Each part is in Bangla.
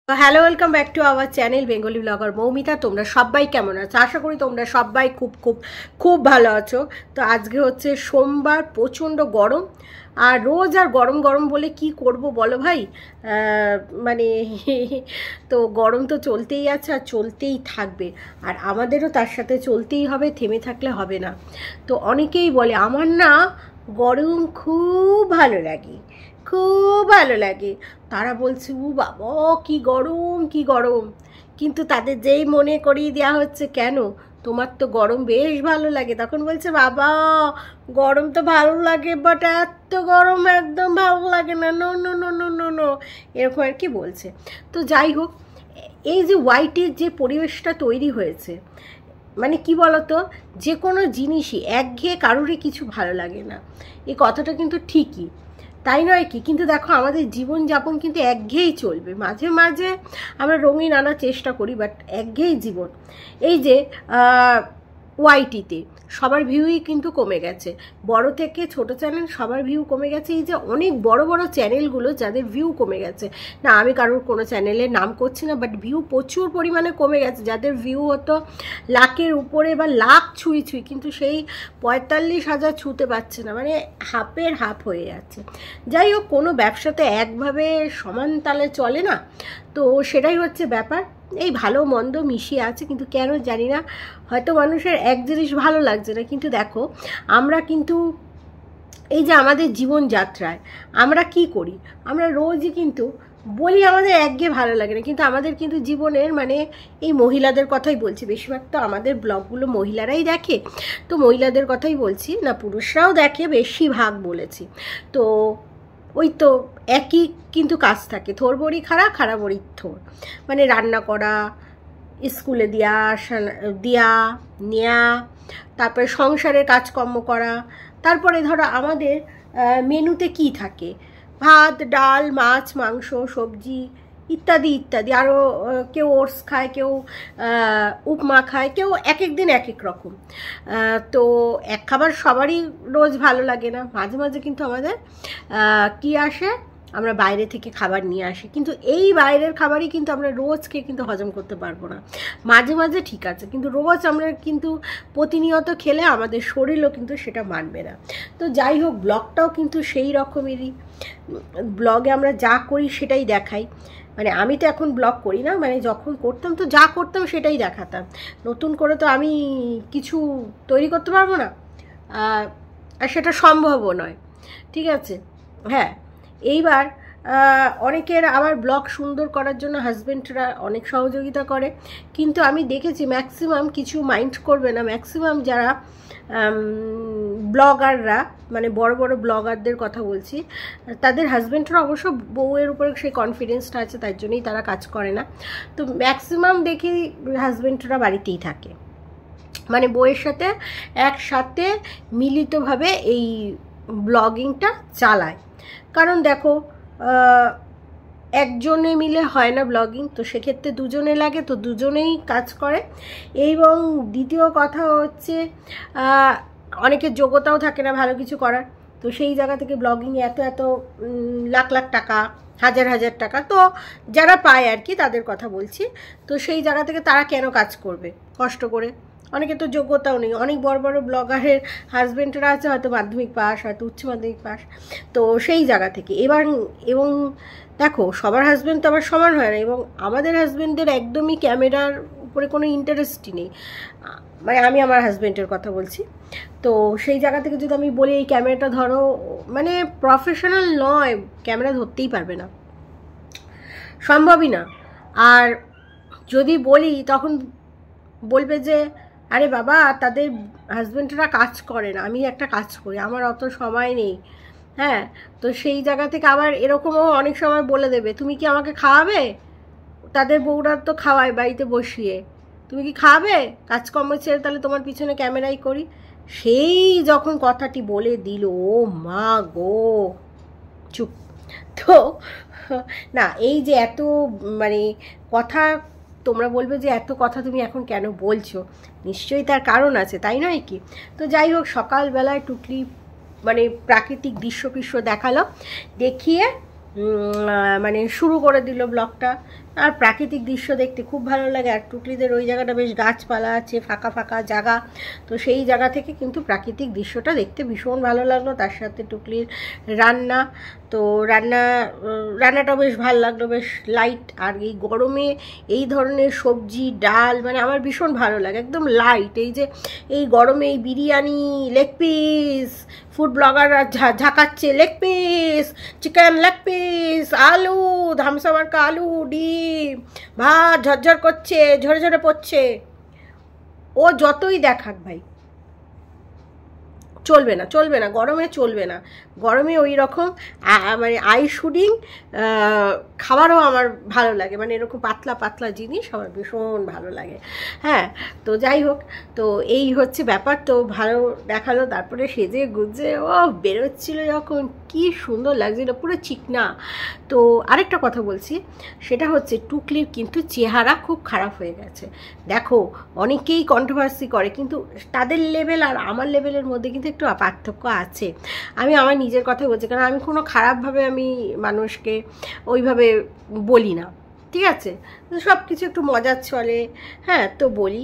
তো hello, welcome back to our channel Bengali blogger Moumita. তোমরা সবাই কেমন আছো? আশা করি তোমরা সবাই খুব খুব খুব ভালো আছো। তো আজকে হচ্ছে সোমবার, প্রচণ্ড গরম। আর রোজ আর গরম গরম বলে কি করব বলো ভাই। মানে তো গরম তো চলতেই আছে আর চলতেই থাকবে, আর আমাদেরও তার সাথে চলতেই হবে, থেমে থাকলে হবে না। তো অনেকেই বলে আমার না গরম খুব ভালো লাগে, খুব ভালো লাগে। তারা বলছে ও বাবা কি গরম কি গরম, কিন্তু তাদের যেই মনে করিয়ে দেওয়া হচ্ছে কেন তোমার তো গরম বেশ ভালো লাগে, তখন বলছে বাবা গরম তো ভালো লাগে বাট এত গরম একদম ভালো লাগে না, no no no no no no, এরকম আর কি বলছে। তো যাই হোক, এই যে ওয়াইটির যে পরিবেশটা তৈরি হয়েছে, মানে কি বলতো, যে কোনো জিনিসই একঘেয়ে কারোরই কিছু ভালো লাগে না, এই কথাটা কিন্তু ঠিকই, তাই নয় কি? কিন্তু দেখো আমাদের জীবনযাপন কিন্তু একঘেয়েই চলবে, মাঝে মাঝে আমরা রঙিন আনার চেষ্টা করি, বাট একঘেয়েই জীবন। এই যে ওয়াইটিতে সবার ভিউই কিন্তু কমে গেছে, বড় থেকে ছোট চ্যানেল সবার ভিউ কমে গেছে। এই যে অনেক বড় বড় চ্যানেলগুলো যাদের ভিউ কমে গেছে, না আমি কারোর কোনো চ্যানেলের নাম করছি না, বাট ভিউ প্রচুর পরিমাণে কমে গেছে। যাদের ভিউ হতো লাখের উপরে বা লাখ ছুঁই ছুঁই, কিন্তু সেই 45,000 ছুঁতে পারছে না, মানে হাফের হাফ হয়ে যাচ্ছে। যাই হোক, কোনো ব্যবসাতে একভাবে সমান তালে চলে না, তো সেটাই হচ্ছে ব্যাপার। এই ভালো মন্দ মিশিয়ে আছে, কিন্তু কেন জানি না হয়তো মানুষের এক জিনিস ভালো লাগছে না। কিন্তু দেখো আমরা কিন্তু এই যে আমাদের জীবনযাত্রায় আমরা কি করি, আমরা রোজই কিন্তু বলি আমাদের একঘেয়ে ভালো লাগে না, কিন্তু আমাদের কিন্তু জীবনের মানে এই মহিলাদের কথাই বলছি, বেশিরভাগ তো আমাদের ব্লগগুলো মহিলারাই দেখে, তো মহিলাদের কথাই বলছি, না পুরুষরাও দেখে, বেশিরভাগ বলেছি। তো ওই তো একই কিন্তু কাজ থাকে, থোর বড়ি খাড়া, খাড়া বড়ি থোর, মানে রান্না করা, স্কুলে দেয়া নেয়া, তারপরে সংসারের কাজকর্ম করা, তারপরে ধরো আমাদের মেনুতে কি থাকে, ভাত ডাল মাছ মাংস সবজি ইত্যাদি ইত্যাদি, আরও কেউ ওটস খায়, কেউ উপমা খায়, কেউ এক এক দিন এক এক রকম। তো এক খাবার সবারই রোজ ভালো লাগে না, মাঝে মাঝে কিন্তু আমাদের কি আসে, আমরা বাইরে থেকে খাবার নিয়ে আসি, কিন্তু এই বাইরের খাবারই কিন্তু আমরা রোজকে কিন্তু হজম করতে পারবো না। মাঝে মাঝে ঠিক আছে, কিন্তু রোজ আমরা কিন্তু প্রতিনিয়ত খেলে আমাদের শরীরও কিন্তু সেটা মানবে না। তো যাই হোক, ব্লগটাও কিন্তু সেই রকমেরই, ব্লগে আমরা যা করি সেটাই দেখাই। মানে আমি তো এখন ব্লগ করি না, মানে যখন করতাম তো যা করতাম সেটাই দেখাতাম, নতুন করে তো আমি কিছু তৈরি করতে পারবো না, আর সেটা সম্ভবও নয়, ঠিক আছে। হ্যাঁ, এইবার অনেকের আবার ব্লগ সুন্দর করার জন্য হাজব্যান্ডরা অনেক সহযোগিতা করে, কিন্তু আমি দেখেছি ম্যাক্সিমাম কিছু মাইন্ড করবে না, ম্যাক্সিমাম যারা ব্লগাররা, মানে বড় বড় ব্লগারদের কথা বলছি, তাদের হাজব্যান্ডরা অবশ্য বউয়ের উপরে সেই কনফিডেন্সটা আছে, তার জন্যই তারা কাজ করে না। তো ম্যাক্সিমাম দেখি হাজব্যান্ডরা বাড়িতেই থাকে, মানে বউয়ের সাথে একসাথে মিলিতভাবে এই ব্লগিংটা চালায়। কারণ দেখো একজনে মিলে হয় না ব্লগিং, তো সেক্ষেত্রে দুজনে লাগে, তো দুজনেই কাজ করে। এবং দ্বিতীয় কথা হচ্ছে অনেকের যোগ্যতাও থাকে না ভালো কিছু করার, তো সেই জায়গা থেকে ব্লগিংয়ে এত এত লাখ লাখ টাকা, হাজার হাজার টাকা, তো যারা পায় আর কি তাদের কথা বলছি, তো সেই জায়গা থেকে তারা কেন কাজ করবে কষ্ট করে? অনেকে তো যোগ্যতাও নেই, অনেক বড় বড় ব্লগারের হাজব্যান্ডরা আছে হয়তো মাধ্যমিক পাস, হয়তো উচ্চ মাধ্যমিক পাস, তো সেই জায়গা থেকে এবার। এবং দেখো সবার হাজব্যান্ড তো আবার সমান হয় না, এবং আমাদের হাজব্যান্ডদের একদমই ক্যামেরার উপরে কোনো ইন্টারেস্টই নেই, মানে আমি আমার হাজব্যান্ডের কথা বলছি। তো সেই জায়গা থেকে যদি আমি বলি এই ক্যামেরাটা ধরো, মানে প্রফেশনাল নয়, ক্যামেরা ধরতেই পারবে না, সম্ভবই না। আর যদি বলি তখন বলবে যে আরে বাবা তাদের হাজব্যান্ডরা কাজ করে না, আমি একটা কাজ করি, আমার অত সময় নেই। হ্যাঁ, তো সেই জায়গা থেকে আবার এরকমও অনেক সময় বলে দেবে তুমি কি আমাকে খাওয়াবে, তাদের বউরা তো খাওয়ায় বাড়িতে বসিয়ে, তুমি কি খাওয়াবে, কাজকর্ম ছেড়ে তাহলে তোমার পিছনে ক্যামেরাই করি। সেই যখন কথাটি বলে দিল, ও মা গো, চুপ। তো না, এই যে এত মানে কথা, তোমরা বলবে যে এত কথা তুমি এখন কেন বলছো, নিশ্চয়ই তার কারণ আছে, তাই নয় কি? তো যাই হোক, সকালবেলায় টুকলি মানে প্রাকৃতিক দৃশ্য দেখালো, দেখিয়ে মানে শুরু করে দিল ব্লগটা। আর প্রাকৃতিক দৃশ্য দেখতে খুব ভালো লাগে। আর টুকলিদের ওই জায়গাটা বেশ গাছপালা আছে, ফাঁকা ফাঁকা জায়গা, তো সেই জায়গা থেকে কিন্তু প্রাকৃতিক দৃশ্যটা দেখতে ভীষণ ভালো লাগলো। তার সাথে টুকলির রান্না, তো রান্নাটাও বেশ ভালো লাগলো, বেশ লাইট। আর এই গরমে এই ধরনের সবজি ডাল মানে আমার ভীষণ ভালো লাগে, একদম লাইট। এই যে এই গরমে এই বিরিয়ানি, লেগ পিস, ফুড ব্লগাররা ঝাঁকাচ্ছে leg piece, chicken leg piece, আলু, ধামসা মার্কা আলু, ডিম, ভাত ঝরঝর করছে, ঝরে ঝরে পড়ছে। ও যতই দেখাক ভাই, চলবে না, চলবে না, গরমে চলবে না। গরমে ওই রকম মানে আই শুডিং খাবারও আমার ভালো লাগে, মানে এরকম পাতলা পাতলা জিনিস আমার ভীষণ ভালো লাগে। হ্যাঁ, তো যাই হোক, তো এই হচ্ছে ব্যাপার। তো ভালো দেখালো, তারপরে সেজে গুজে ও বেরোচ্ছিল যখন, কি সুন্দর লাগছিল, পুরো চিকনা। তো আরেকটা কথা বলছি, সেটা হচ্ছে টুকলির কিন্তু চেহারা খুব খারাপ হয়ে গেছে। দেখো, অনেকেই কন্ট্রোভার্সি করে, কিন্তু তাদের লেভেল আর আমার লেভেলের মধ্যে কিন্তু একটু পার্থক্য আছে। আমি আমার নিজের কথা বলছি, কারণ আমি কোনো খারাপভাবে আমি মানুষকে ওইভাবে বলি না, ঠিক আছে? সব কিছু একটু মজার চলে, হ্যাঁ, তো বলি।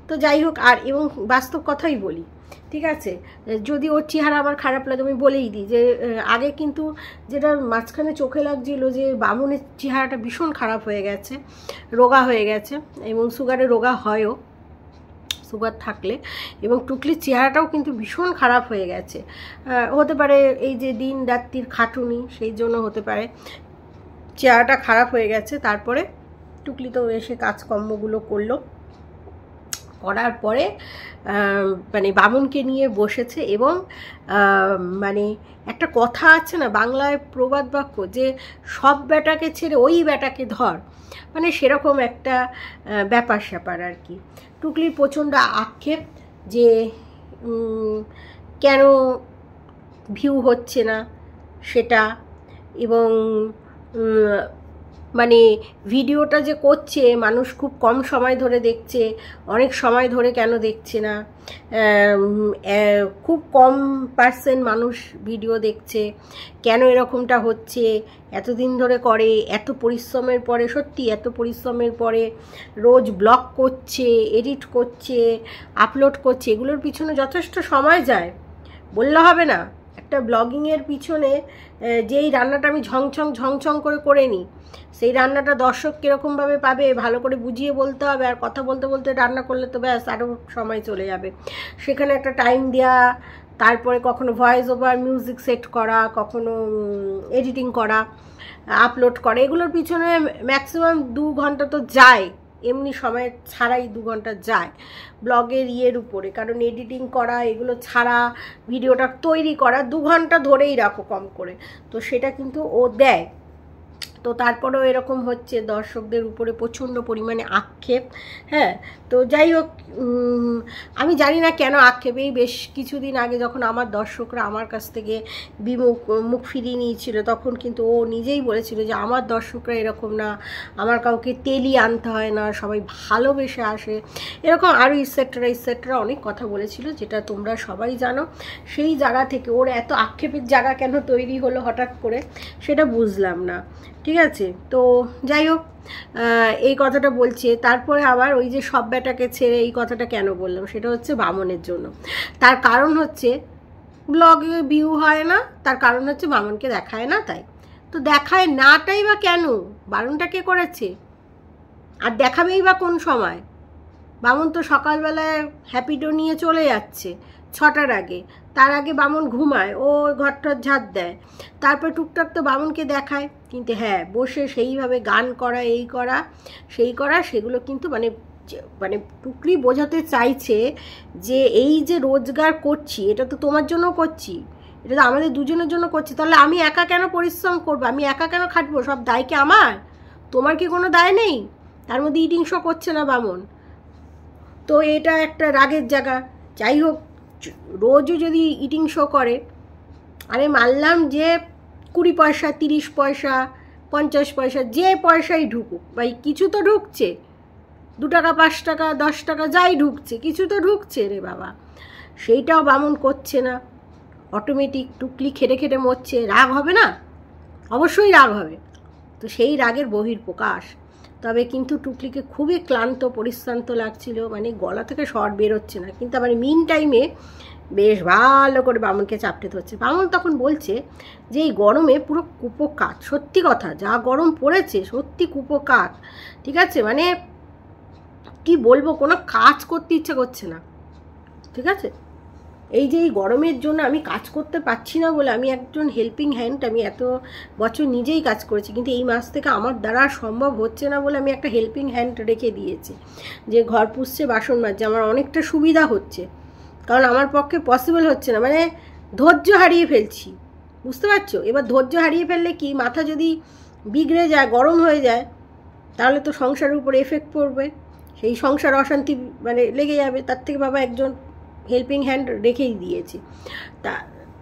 তো যাই হোক, আর এবং বাস্তব কথাই বলি, ঠিক আছে? যদি ওর চেহারা আমার খারাপ লাগে আমি বলেই দিই যে আগে কিন্তু যেটা মাঝখানে চোখে লাগছিল যে বামুনের চেহারাটা ভীষণ খারাপ হয়ে গেছে, রোগা হয়ে গেছে, এবং সুগারে রোগা হয়ও সুগার থাকলে, এবং টুকলির চেহারাটাও কিন্তু ভীষণ খারাপ হয়ে গেছে। হতে পারে এই যে দিন রাত্রির খাটুনি, সেই জন্য হতে পারে চেহারাটা খারাপ হয়ে গেছে। তারপরে টুকলি তো এসে কাজকর্মগুলো করলো, করার পরে মানে বামুনকে নিয়ে বসেছে, এবং মানে একটা কথা আছে না বাংলায়, প্রবাদ বাক্য, যে সব বেটাকে ছেড়ে ওই বেটাকে ধর, মানে সেরকম একটা ব্যাপার স্যাপার আর কি। টুকলির প্রচণ্ড আক্ষেপ যে কেন ভিউ হচ্ছে না সেটা, এবং মানে ভিডিওটা যে করছে মানুষ খুব কম সময় ধরে দেখছে, অনেক সময় ধরে কেন দেখছে না, খুব কম পার্সেন্ট মানুষ ভিডিও দেখছে, কেন এরকমটা হচ্ছে, এতদিন ধরে করে, এত পরিশ্রমের পরে, সত্যি এত পরিশ্রমের পরে রোজ ব্লগ করছে, এডিট করছে, আপলোড করছে, এগুলোর পিছনে যথেষ্ট সময় যায়, বললে হবে না। একটা ব্লগিংয়ের পিছনে যেই রান্নাটা আমি ঝংঝং করে নিই, সেই রান্নাটা দর্শক কীরকমভাবে পাবে ভালো করে বুঝিয়ে বলতে হবে। আর কথা বলতে বলতে রান্না করলে তো ব্যাস আরও সময় চলে যাবে, সেখানে একটা টাইম দেওয়া, তারপরে কখনো ভয়েস ওভার মিউজিক সেট করা, কখনো এডিটিং করা, আপলোড করা, এগুলোর পিছনে ম্যাক্সিমাম 2 ঘন্টা তো যায়, এমনি সময় ছাড়াই 2 ঘন্টা যায় ব্লগের ইয়ের উপরে, কারণ এডিটিং করা, এগুলো ছাড়া ভিডিওটা তৈরি করা 2 ঘন্টা ধরেই রাখো কম করে, তো সেটা কিন্তু ও দেয়। তো তারপরেও এরকম হচ্ছে, দর্শকদের উপরে প্রচণ্ড পরিমাণে আক্ষেপ। হ্যাঁ, তো যাই হোক, আমি জানি না কেন আক্ষেপ। এই বেশ কিছুদিন আগে যখন আমার দর্শকরা আমার কাছ থেকে মুখ ফিরিয়ে নিয়েছিল, তখন কিন্তু ও নিজেই বলেছিল যে আমার দর্শকরা এরকম না, আমার কাউকে তেলি আনতে হয় না, সবাই ভালোবেসে আসে, এরকম আরও ইটসেট্রা অনেক কথা বলেছিল, যেটা তোমরা সবাই জানো। সেই জায়গা থেকে ওর এত আক্ষেপের জায়গা কেন তৈরি হলো হঠাৎ করে, সেটা বুঝলাম না, ঠিক আছে? তো যাই হোক, এই কথাটা বলছে। তারপরে আবার ওই যে সব বেটাকে ছেড়ে, এই কথাটা কেন বললাম, সেটা হচ্ছে বামনের জন্য। তার কারণ হচ্ছে ব্লগে ভিউ হয় না, তার কারণ হচ্ছে বামনকে দেখায় না, তাই। তো দেখায় নাটাই বা কেন, বারণটা কে করেছে? আর দেখাবেই বা কোন সময়? বামন তো সকালবেলায় হ্যাপিডো নিয়ে চলে যাচ্ছে 6টার আগে, তার আগে বামন ঘুমায়, ও ঘরটার ঝাড় দেয়, তারপর টুকটাক তো বামনকে দেখায়। কিন্তু হ্যাঁ, বসে সেইভাবে গান করা, এই করা সেই করা, সেগুলো কিন্তু মানে টুকলি বোঝাতে চাইছে যে এই যে রোজগার করছি, এটা তো তোমার জন্য করছি, এটা তো আমাদের দুজনের জন্য করছি, তাহলে আমি একা কেন পরিশ্রম করবো, আমি একা কেন খাটবো, সব দায় কি আমার? তোমার কি কোনো দায় নেই? তার মধ্যে ইটিং শো করছে না বামন, তো এটা একটা রাগের জায়গা। যাই হোক, রোজও যদি ইটিং শো করে, আরে মানলাম যে 20 পয়সা, 30 পয়সা, 50 পয়সা, যে পয়সাই ঢুকুক ভাই, কিছু তো ঢুকছে, 2 টাকা, 5 টাকা, 10 টাকা, যাই ঢুকছে, কিছু তো ঢুকছে রে বাবা। সেইটাও বামন করছে না, অটোমেটিক টুকলি খেটে খেটে মরছে, রাগ হবে না? অবশ্যই রাগ হবে। তো সেই রাগের বহির্প্রকাশ তবে কিন্তু টুকলিকে খুবই ক্লান্ত পরিশ্রান্ত লাগছিল, মানে গলা থেকে স্বর বেরোচ্ছে না, কিন্তু আমার মিন টাইমে বেশ ভালো করে বামনকে চাপটে ধরছে। বামন তখন বলছে যে এই গরমে পুরো কুপোকাত, সত্যি কথা, যা গরম পড়েছে সত্যি কুপোকাত, ঠিক আছে, মানে কি বলবো, কোনো কাজ করতে ইচ্ছে করছে না, ঠিক আছে। এই যে এই গরমের জন্য আমি কাজ করতে পারছি না বলে, আমি একজন হেল্পিং হ্যান্ড, আমি এত বছর নিজেই কাজ করেছি, কিন্তু এই মাস থেকে আমার দ্বারা সম্ভব হচ্ছে না বলে আমি একটা হেল্পিং হ্যান্ড রেখে দিয়েছি, যে ঘর পুষছে, বাসন মাজছে, আমার অনেকটা সুবিধা হচ্ছে, কারণ আমার পক্ষে পসিবল হচ্ছে না, মানে ধৈর্য হারিয়ে ফেলছি, বুঝতে পারছো। এবার ধৈর্য হারিয়ে ফেললে কি, মাথা যদি বিগড়ে যায়, গরম হয়ে যায়, তাহলে তো সংসারের উপর এফেক্ট পড়বে, সেই সংসার অশান্তি মানে লেগে যাবে। তার থেকে বাবা একজন হেল্পিং হ্যান্ড রেখেই দিয়েছি,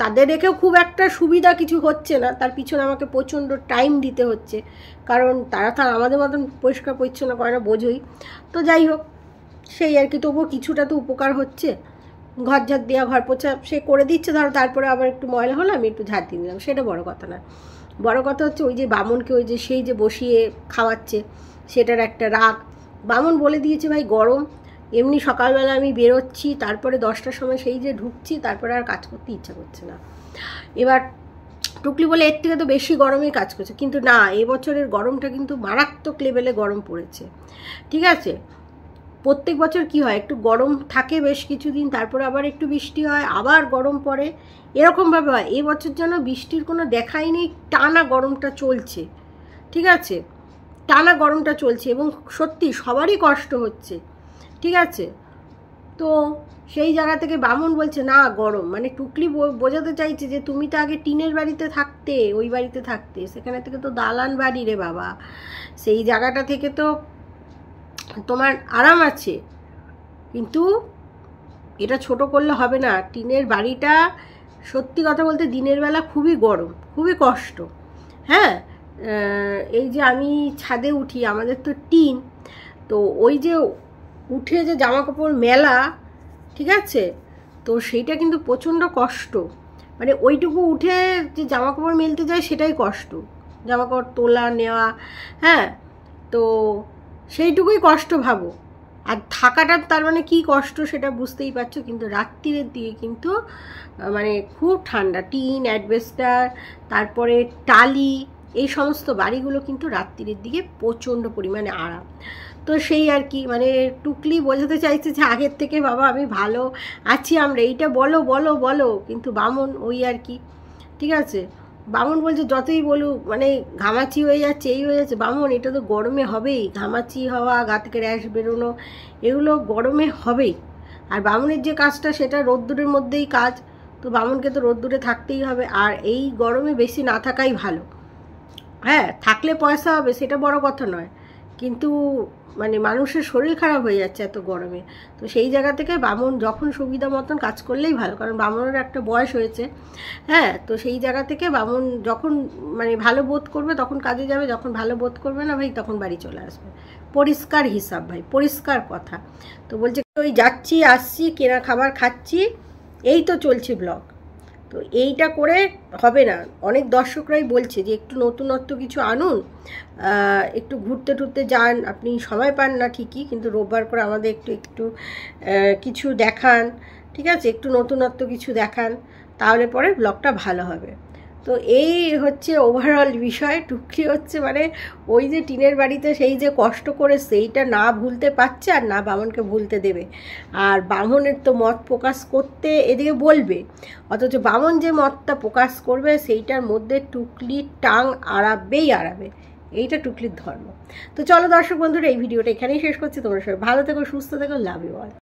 তাদের রেখেও খুব একটা সুবিধা কিছু হচ্ছে না, তার পিছনে আমাকে প্রচণ্ড টাইম দিতে হচ্ছে, কারণ তারা তো আমাদের মতন পরিষ্কার পরিচ্ছন্ন করে না, বোঝোই তো। যাই হোক, সেই আর কি, তবুও কিছুটা তো উপকার হচ্ছে, ঘর ঝাড় দেওয়া, ঘর পোছা সে করে দিচ্ছে, ধরো তারপরে আবার একটু ময়লা হলো আমি একটু ঝাড় দিয়ে দিলাম, সেটা বড় কথা না। বড় কথা হচ্ছে ওই যে বামনকে ওই যে সেই যে বসিয়ে খাওয়াচ্ছে, সেটার একটা রাগ। বামন বলে দিয়েছে ভাই গরম, এমনি সকালবেলা আমি বেরোচ্ছি, তারপরে 10টার সময় সেই যে ঢুকছি, তারপরে আর কাজ করতে ইচ্ছা করছে না। এবার টুকলি বলে এর থেকে তো বেশি গরমে কাজ করছে, কিন্তু না, এবছরের গরমটা কিন্তু মারাত্মক লেভেলে গরম পড়েছে, ঠিক আছে। প্রত্যেক বছর কি হয়, একটু গরম থাকে বেশ কিছুদিন, তারপর আবার একটু বৃষ্টি হয়, আবার গরম পড়ে, এরকমভাবে হয়। এবছর যেন বৃষ্টির কোনো দেখাই নেই, টানা গরমটা চলছে, ঠিক আছে, টানা গরমটা চলছে, এবং সত্যি সবারই কষ্ট হচ্ছে, ঠিক আছে। তো সেই জায়গা থেকে বামন বলছে না গরম, মানে টুকলি বোঝাতে চাইছে যে তুমি তো আগে টিনের বাড়িতে থাকতে, ওই বাড়িতে থাকতে, সেখানে থেকে তো দালান বাড়ি রে বাবা, সেই জায়গাটা থেকে তো তোমার আরাম আছে, কিন্তু এটা ছোট করলে হবে না। টিনের বাড়িটা সত্যি কথা বলতে দিনের বেলা খুবই গরম, খুবই কষ্ট। হ্যাঁ, এই যে আমি ছাদে উঠি, আমাদের তো টিন, তো ওই যে উঠে যে জামা কাপড় মেলা, ঠিক আছে, তো সেইটা কিন্তু প্রচণ্ড কষ্ট, মানে ওইটুকু উঠে যে জামা কাপড় মেলতে যায় সেটাই কষ্ট, জামা কাপড় তোলা নেওয়া, হ্যাঁ, তো সেইটুকুই কষ্ট ভাবো। আর থাকাটা তার মানে কী কষ্ট সেটা বুঝতেই পারছো। কিন্তু রাত্রিরের দিকে কিন্তু মানে খুব ঠান্ডা, টিন, অ্যাডবেস্টার, তারপরে টালি, এই সমস্ত বাড়িগুলো কিন্তু রাত্রিরের দিকে প্রচণ্ড পরিমাণে আরাম। তো সেই আর কি, মানে টুকলি বোঝাতে চাইছে যে আগের থেকে বাবা আমি ভালো আছি, আমরা এইটা বলো বলো বলো, কিন্তু বামন ওই আর কি, ঠিক আছে। বামন বলছে যতই বলুক, মানে ঘামাচি হয়ে যাচ্ছে, এই হয়ে যাচ্ছে, বামন এটা তো গরমে হবেই, ঘামাচি হওয়া, গা থেকে র্যাশ বেরোনো, এগুলো গরমে হবেই। আর বামনের যে কাজটা সেটা রোদ্দুরের মধ্যেই কাজ, তো বামনকে তো রোদ্দুরে থাকতেই হবে, আর এই গরমে বেশি না থাকাই ভালো। হ্যাঁ, থাকলে পয়সা হবে সেটা বড় কথা নয়, কিন্তু মানে মানুষের শরীর খারাপ হয়ে যাচ্ছে এত গরমে। তো সেই জায়গা থেকে বামন যখন সুবিধা মতন কাজ করলেই ভালো, কারণ বামনের একটা বয়স হয়েছে। হ্যাঁ, তো সেই জায়গা থেকে বামন যখন মানে ভালো বোধ করবে তখন কাজে যাবে, যখন ভালো বোধ করবে না ভাই তখন বাড়ি চলে আসবে। পরিষ্কার হিসাব ভাই, পরিষ্কার কথা। তো বলছে ওই যাচ্ছি আসছি, কেনা খাবার খাচ্ছি, এই তো চলছে ব্লগ। তো এইটা করে হবে না, অনেক দর্শকরাই বলছে যে একটু নতুনত্ব কিছু আনুন, একটু ঘুরতে টুরতে যান, আপনি সময় পান না ঠিকই, কিন্তু রোববার করে আমাদের একটু একটু কিছু দেখান, ঠিক আছে, একটু নতুনত্ব কিছু দেখান, তাহলে পরে ব্লগটা ভালো হবে। তো এই হচ্ছে ওভারঅল বিষয়। টুকলি হচ্ছে মানে ওই যে টিনের বাড়িতে সেই যে কষ্ট করে সেইটা না ভুলতে পারছে, আর না বামনকে ভুলতে দেবে। আর বামনের তো মত প্রকাশ করতে এদিকে বলবে, অথচ বামন যে মতটা প্রকাশ করবে সেইটার মধ্যে টুকলির টাং আড়াবেই আড়াবে, এইটা টুকলির ধর্ম। তো চলো দর্শক বন্ধুরা, এই ভিডিওটা এখানেই শেষ করছি। তোমরা সবাই ভালো থেকো, সুস্থ থেকো, লাভ ইউ অল।